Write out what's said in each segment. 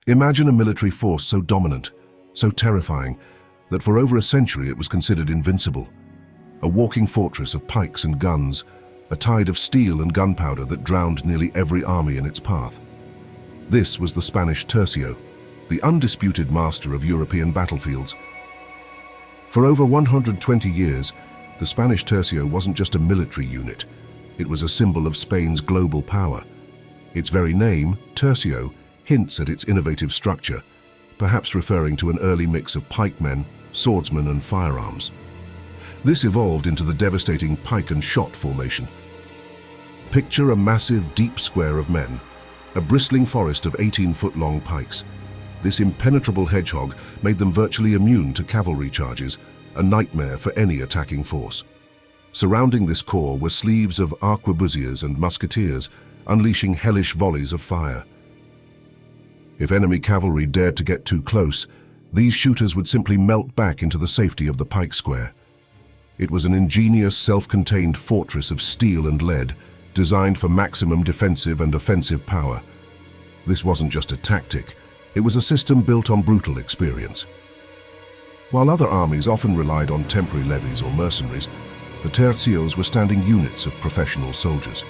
Imagine a military force so dominant, so terrifying, that for over a century it was considered invincible. A walking fortress of pikes and guns, a tide of steel and gunpowder that drowned nearly every army in its path. This was the Spanish Tercio, the undisputed master of European battlefields. For over 120 years, the Spanish Tercio wasn't just a military unit. It was a symbol of Spain's global power. Its very name, Tercio, hints at its innovative structure, perhaps referring to an early mix of pikemen, swordsmen and firearms. This evolved into the devastating pike and shot formation. Picture a massive, deep square of men, a bristling forest of 18-foot-long pikes. This impenetrable hedgehog made them virtually immune to cavalry charges, a nightmare for any attacking force. Surrounding this core were sleeves of arquebusiers and musketeers, unleashing hellish volleys of fire. If enemy cavalry dared to get too close, these shooters would simply melt back into the safety of the pike square. It was an ingenious, self-contained fortress of steel and lead, designed for maximum defensive and offensive power. This wasn't just a tactic, it was a system built on brutal experience. While other armies often relied on temporary levies or mercenaries, the Tercios were standing units of professional soldiers.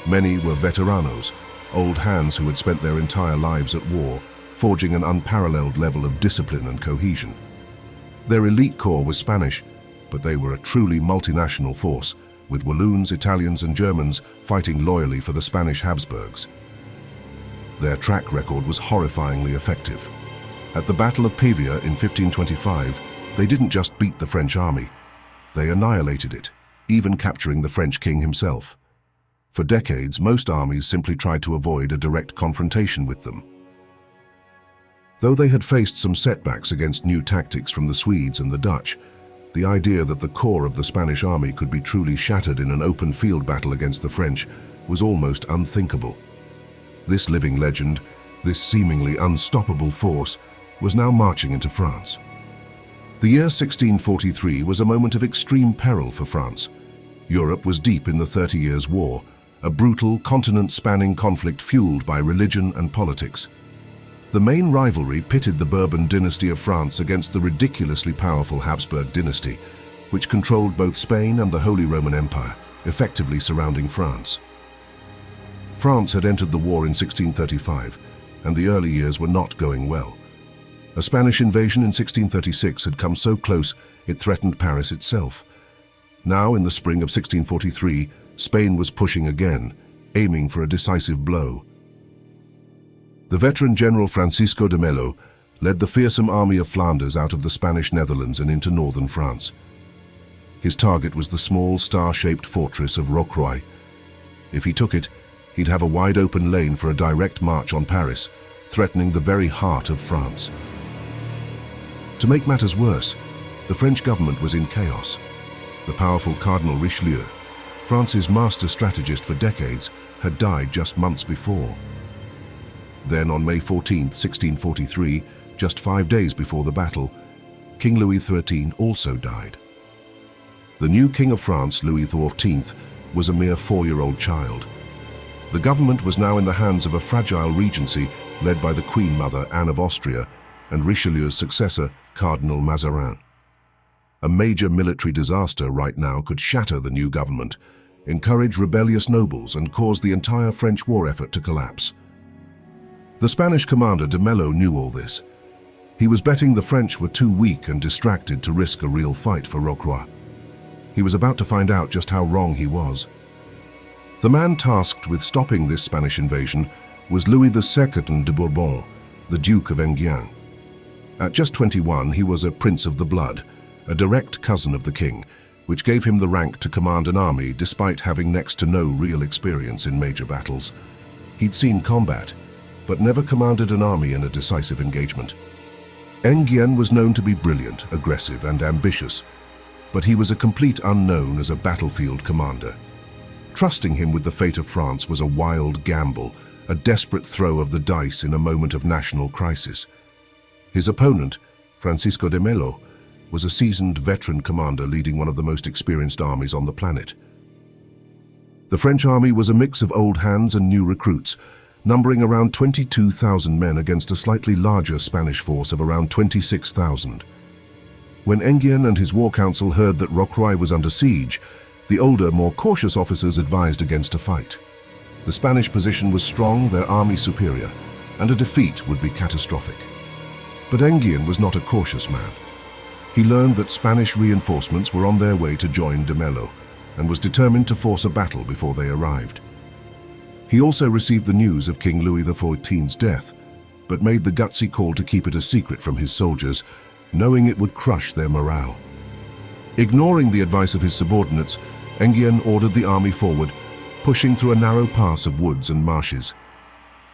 Many were veteranos, old hands who had spent their entire lives at war, forging an unparalleled level of discipline and cohesion. Their elite corps was Spanish, but they were a truly multinational force, with Walloons, Italians and Germans fighting loyally for the Spanish Habsburgs. Their track record was horrifyingly effective. At the Battle of Pavia in 1525, they didn't just beat the French army, they annihilated it, even capturing the French king himself. For decades, most armies simply tried to avoid a direct confrontation with them. Though they had faced some setbacks against new tactics from the Swedes and the Dutch, the idea that the core of the Spanish army could be truly shattered in an open field battle against the French was almost unthinkable. This living legend, this seemingly unstoppable force, was now marching into France. The year 1643 was a moment of extreme peril for France. Europe was deep in the 30 Years' War, a brutal, continent-spanning conflict fueled by religion and politics. The main rivalry pitted the Bourbon dynasty of France against the ridiculously powerful Habsburg dynasty, which controlled both Spain and the Holy Roman Empire, effectively surrounding France. France had entered the war in 1635, and the early years were not going well. A Spanish invasion in 1636 had come so close it threatened Paris itself. Now, in the spring of 1643, Spain was pushing again, aiming for a decisive blow. The veteran General Francisco de Mello led the fearsome army of Flanders out of the Spanish Netherlands and into northern France. His target was the small, star-shaped fortress of Rocroi. If he took it, he'd have a wide-open lane for a direct march on Paris, threatening the very heart of France. To make matters worse, the French government was in chaos. The powerful Cardinal Richelieu, France's master strategist for decades, had died just months before. Then on May 14, 1643, just 5 days before the battle, King Louis XIII also died. The new King of France, Louis XIV, was a mere 4-year-old child. The government was now in the hands of a fragile regency led by the Queen Mother, Anne of Austria, and Richelieu's successor, Cardinal Mazarin. A major military disaster right now could shatter the new government, encourage rebellious nobles, and cause the entire French war effort to collapse. The Spanish commander de Mello knew all this. He was betting the French were too weak and distracted to risk a real fight for Rocroi. He was about to find out just how wrong he was. The man tasked with stopping this Spanish invasion was Louis II de Bourbon, the Duke of Enghien. At just 21, he was a prince of the blood, a direct cousin of the king, which gave him the rank to command an army despite having next to no real experience in major battles. He'd seen combat, but never commanded an army in a decisive engagement. Enghien was known to be brilliant, aggressive, and ambitious, but he was a complete unknown as a battlefield commander. Trusting him with the fate of France was a wild gamble, a desperate throw of the dice in a moment of national crisis. His opponent, Francisco de Mello, was a seasoned veteran commander leading one of the most experienced armies on the planet. The French army was a mix of old hands and new recruits, numbering around 22,000 men against a slightly larger Spanish force of around 26,000. When Enghien and his war council heard that Rocroi was under siege, the older, more cautious officers advised against a fight. The Spanish position was strong, their army superior, and a defeat would be catastrophic. But Enghien was not a cautious man. He learned that Spanish reinforcements were on their way to join de Mello, and was determined to force a battle before they arrived. He also received the news of King Louis XIV's death, but made the gutsy call to keep it a secret from his soldiers, knowing it would crush their morale. Ignoring the advice of his subordinates, Enghien ordered the army forward, pushing through a narrow pass of woods and marshes.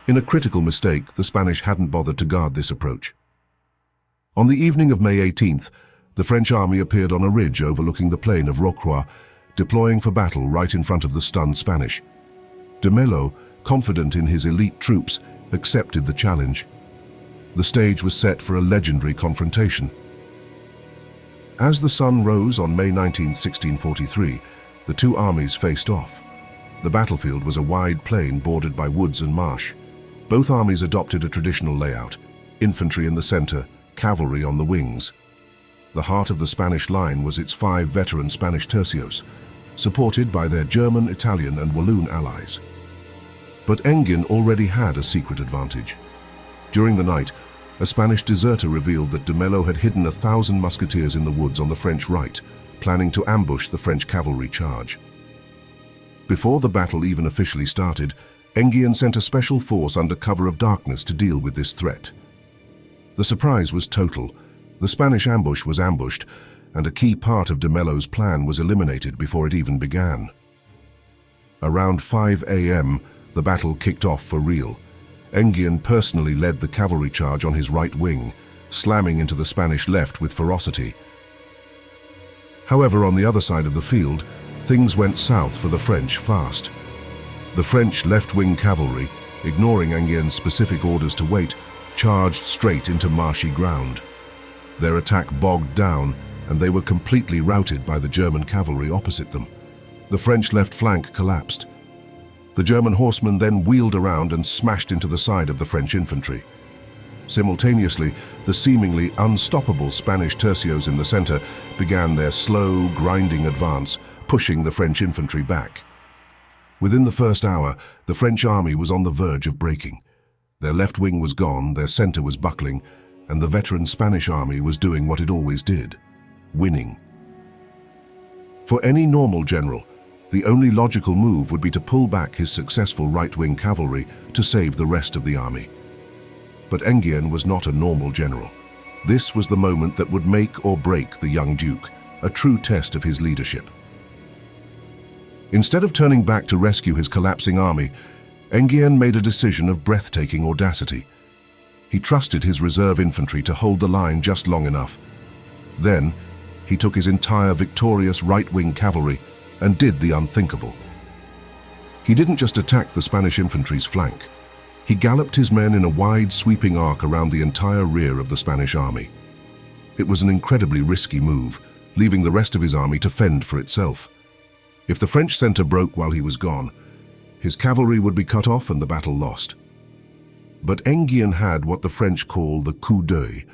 In a critical mistake, the Spanish hadn't bothered to guard this approach. On the evening of May 18th, the French army appeared on a ridge overlooking the plain of Rocroi, deploying for battle right in front of the stunned Spanish. De Mello, confident in his elite troops, accepted the challenge. The stage was set for a legendary confrontation. As the sun rose on May 19, 1643, the two armies faced off. The battlefield was a wide plain bordered by woods and marsh. Both armies adopted a traditional layout, infantry in the center, cavalry on the wings. The heart of the Spanish line was its 5 veteran Spanish Tercios, supported by their German, Italian and Walloon allies. But Engen already had a secret advantage. During the night, a Spanish deserter revealed that de Mello had hidden 1,000 musketeers in the woods on the French right, planning to ambush the French cavalry charge. Before the battle even officially started, Enghien sent a special force under cover of darkness to deal with this threat. The surprise was total. The Spanish ambush was ambushed, and a key part of de Mello's plan was eliminated before it even began. Around 5 a.m., the battle kicked off for real. Enghien personally led the cavalry charge on his right wing, slamming into the Spanish left with ferocity. However, on the other side of the field, things went south for the French fast. The French left-wing cavalry, ignoring Enghien's specific orders to wait, charged straight into marshy ground. Their attack bogged down, and they were completely routed by the German cavalry opposite them. The French left flank collapsed. The German horsemen then wheeled around and smashed into the side of the French infantry. Simultaneously, the seemingly unstoppable Spanish Tercios in the center began their slow, grinding advance, pushing the French infantry back. Within the first hour, the French army was on the verge of breaking. Their left wing was gone, their center was buckling, and the veteran Spanish army was doing what it always did: winning. For any normal general, the only logical move would be to pull back his successful right-wing cavalry to save the rest of the army. But Enghien was not a normal general. This was the moment that would make or break the young duke, a true test of his leadership. Instead of turning back to rescue his collapsing army, Enghien made a decision of breathtaking audacity. He trusted his reserve infantry to hold the line just long enough. Then, he took his entire victorious right-wing cavalry and did the unthinkable. He didn't just attack the Spanish infantry's flank. He galloped his men in a wide, sweeping arc around the entire rear of the Spanish army. It was an incredibly risky move, leaving the rest of his army to fend for itself. If the French center broke while he was gone, his cavalry would be cut off and the battle lost. But Enghien had what the French call the coup d'œil,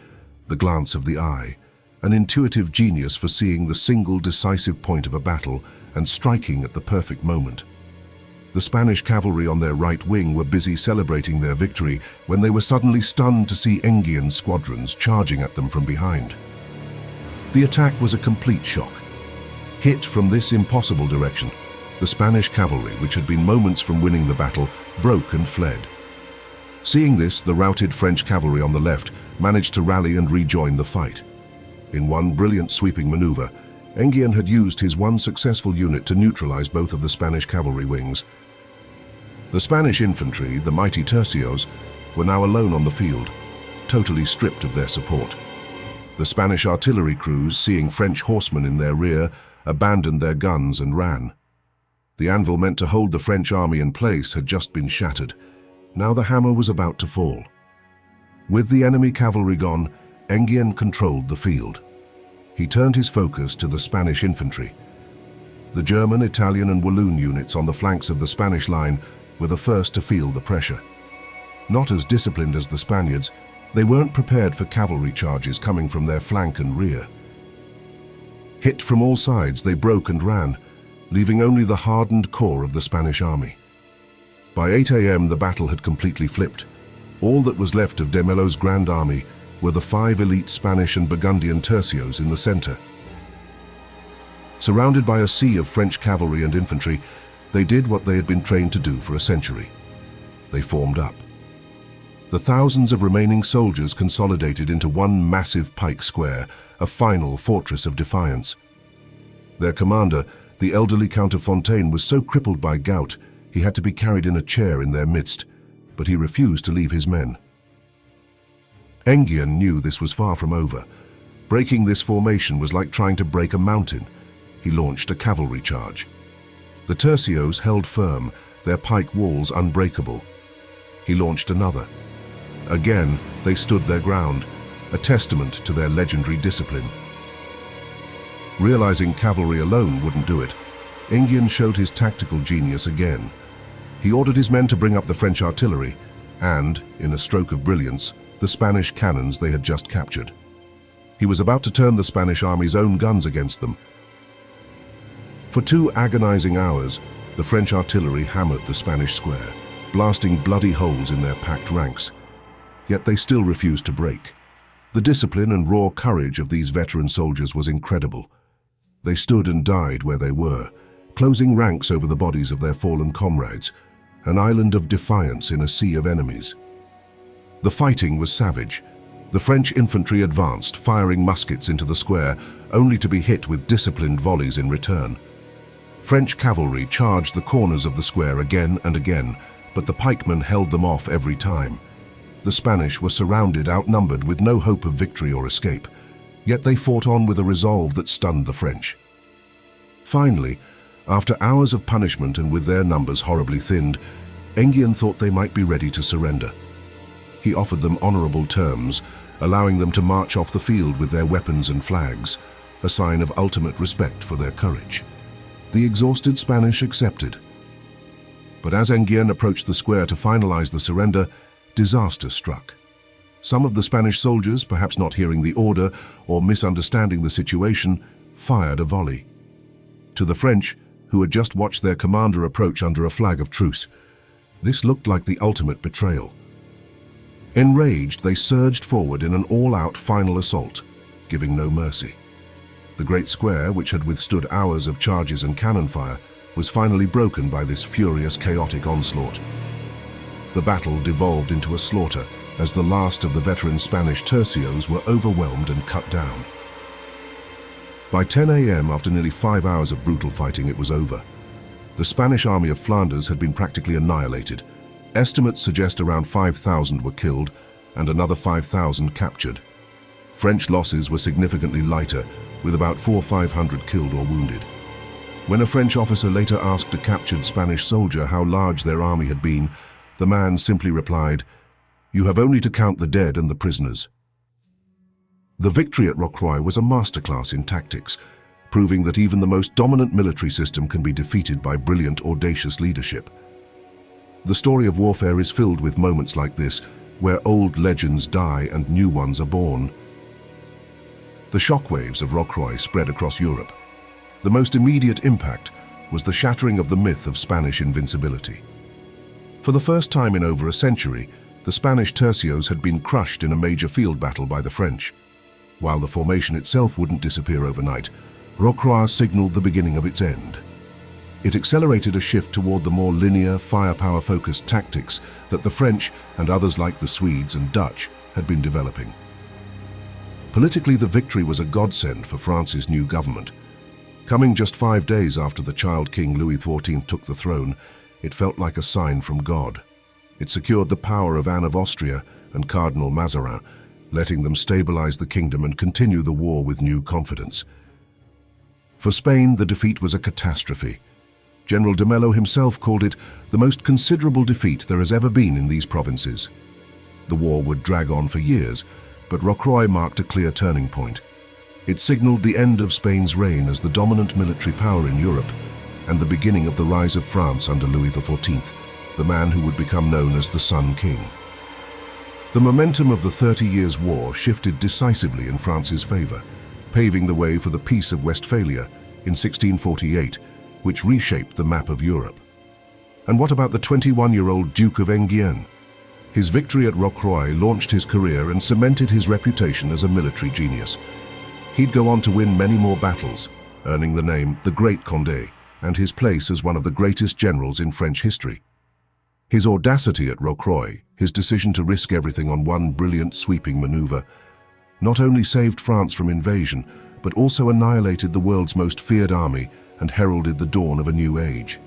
the glance of the eye, an intuitive genius for seeing the single decisive point of a battle and striking at the perfect moment. The Spanish cavalry on their right wing were busy celebrating their victory when they were suddenly stunned to see Enghien's squadrons charging at them from behind. The attack was a complete shock. Hit from this impossible direction, the Spanish cavalry, which had been moments from winning the battle, broke and fled. Seeing this, the routed French cavalry on the left managed to rally and rejoin the fight. In one brilliant sweeping maneuver, Enghien had used his one successful unit to neutralize both of the Spanish cavalry wings. The Spanish infantry, the mighty Tercios, were now alone on the field, totally stripped of their support. The Spanish artillery crews, seeing French horsemen in their rear, abandoned their guns and ran. The anvil meant to hold the French army in place had just been shattered. Now the hammer was about to fall. With the enemy cavalry gone, Enghien controlled the field. He turned his focus to the Spanish infantry. The German, Italian and Walloon units on the flanks of the Spanish line were the first to feel the pressure. Not as disciplined as the Spaniards, they weren't prepared for cavalry charges coming from their flank and rear. Hit from all sides, they broke and ran, leaving only the hardened core of the Spanish army. By 8 a.m. the battle had completely flipped. All that was left of de Mello's grand army were the 5 elite Spanish and Burgundian Tercios in the center. Surrounded by a sea of French cavalry and infantry, they did what they had been trained to do for a century. They formed up. The thousands of remaining soldiers consolidated into one massive pike square, a final fortress of defiance. Their commander, the elderly Count of Fontaine, was so crippled by gout he had to be carried in a chair in their midst, but he refused to leave his men. Enghien knew this was far from over. Breaking this formation was like trying to break a mountain. He launched a cavalry charge. The Tercios held firm, their pike walls unbreakable. He launched another. Again, they stood their ground, a testament to their legendary discipline. Realizing cavalry alone wouldn't do it, Enghien showed his tactical genius again. He ordered his men to bring up the French artillery and, in a stroke of brilliance, the Spanish cannons they had just captured. He was about to turn the Spanish army's own guns against them. For 2 agonizing hours, the French artillery hammered the Spanish square, blasting bloody holes in their packed ranks. Yet they still refused to break. The discipline and raw courage of these veteran soldiers was incredible. They stood and died where they were, closing ranks over the bodies of their fallen comrades, an island of defiance in a sea of enemies. The fighting was savage. The French infantry advanced, firing muskets into the square, only to be hit with disciplined volleys in return. French cavalry charged the corners of the square again and again, but the pikemen held them off every time. The Spanish were surrounded, outnumbered, with no hope of victory or escape, yet they fought on with a resolve that stunned the French. Finally, after hours of punishment and with their numbers horribly thinned, Enghien thought they might be ready to surrender. He offered them honorable terms, allowing them to march off the field with their weapons and flags, a sign of ultimate respect for their courage. The exhausted Spanish accepted. But as Enghien approached the square to finalize the surrender, disaster struck. Some of the Spanish soldiers, perhaps not hearing the order or misunderstanding the situation, fired a volley. To the French, who had just watched their commander approach under a flag of truce, this looked like the ultimate betrayal. Enraged, they surged forward in an all-out final assault, giving no mercy. The great square, which had withstood hours of charges and cannon fire, was finally broken by this furious, chaotic onslaught. The battle devolved into a slaughter as the last of the veteran Spanish Tercios were overwhelmed and cut down. By 10 a.m., after nearly 5 hours of brutal fighting, it was over. The Spanish army of Flanders had been practically annihilated. Estimates suggest around 5,000 were killed and another 5,000 captured. French losses were significantly lighter, with about 400-500 killed or wounded. When a French officer later asked a captured Spanish soldier how large their army had been, the man simply replied, "You have only to count the dead and the prisoners." The victory at Rocroi was a masterclass in tactics, proving that even the most dominant military system can be defeated by brilliant, audacious leadership. The story of warfare is filled with moments like this, where old legends die and new ones are born. The shockwaves of Rocroi spread across Europe. The most immediate impact was the shattering of the myth of Spanish invincibility. For the first time in over a century, the Spanish Tercios had been crushed in a major field battle by the French. While the formation itself wouldn't disappear overnight, Rocroi signaled the beginning of its end. It accelerated a shift toward the more linear, firepower-focused tactics that the French and others like the Swedes and Dutch had been developing. Politically, the victory was a godsend for France's new government. Coming just 5 days after the child king Louis XIV took the throne, it felt like a sign from God. It secured the power of Anne of Austria and Cardinal Mazarin, letting them stabilize the kingdom and continue the war with new confidence. For Spain, the defeat was a catastrophe. General de Mello himself called it the most considerable defeat there has ever been in these provinces. The war would drag on for years, but Rocroi marked a clear turning point. It signaled the end of Spain's reign as the dominant military power in Europe and the beginning of the rise of France under Louis XIV, the man who would become known as the Sun King. The momentum of the 30 Years' War shifted decisively in France's favor, paving the way for the Peace of Westphalia in 1648, which reshaped the map of Europe. And what about the 21-year-old Duke of Enghien? His victory at Rocroi launched his career and cemented his reputation as a military genius. He'd go on to win many more battles, earning the name the Great Condé and his place as one of the greatest generals in French history. His audacity at Rocroi, his decision to risk everything on one brilliant sweeping maneuver, not only saved France from invasion, but also annihilated the world's most feared army and heralded the dawn of a new age.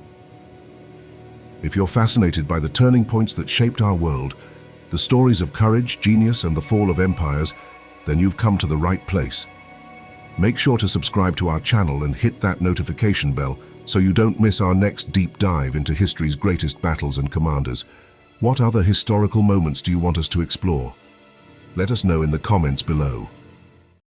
If you're fascinated by the turning points that shaped our world, the stories of courage, genius, and the fall of empires, then you've come to the right place. Make sure to subscribe to our channel and hit that notification bell so you don't miss our next deep dive into history's greatest battles and commanders. What other historical moments do you want us to explore? Let us know in the comments below.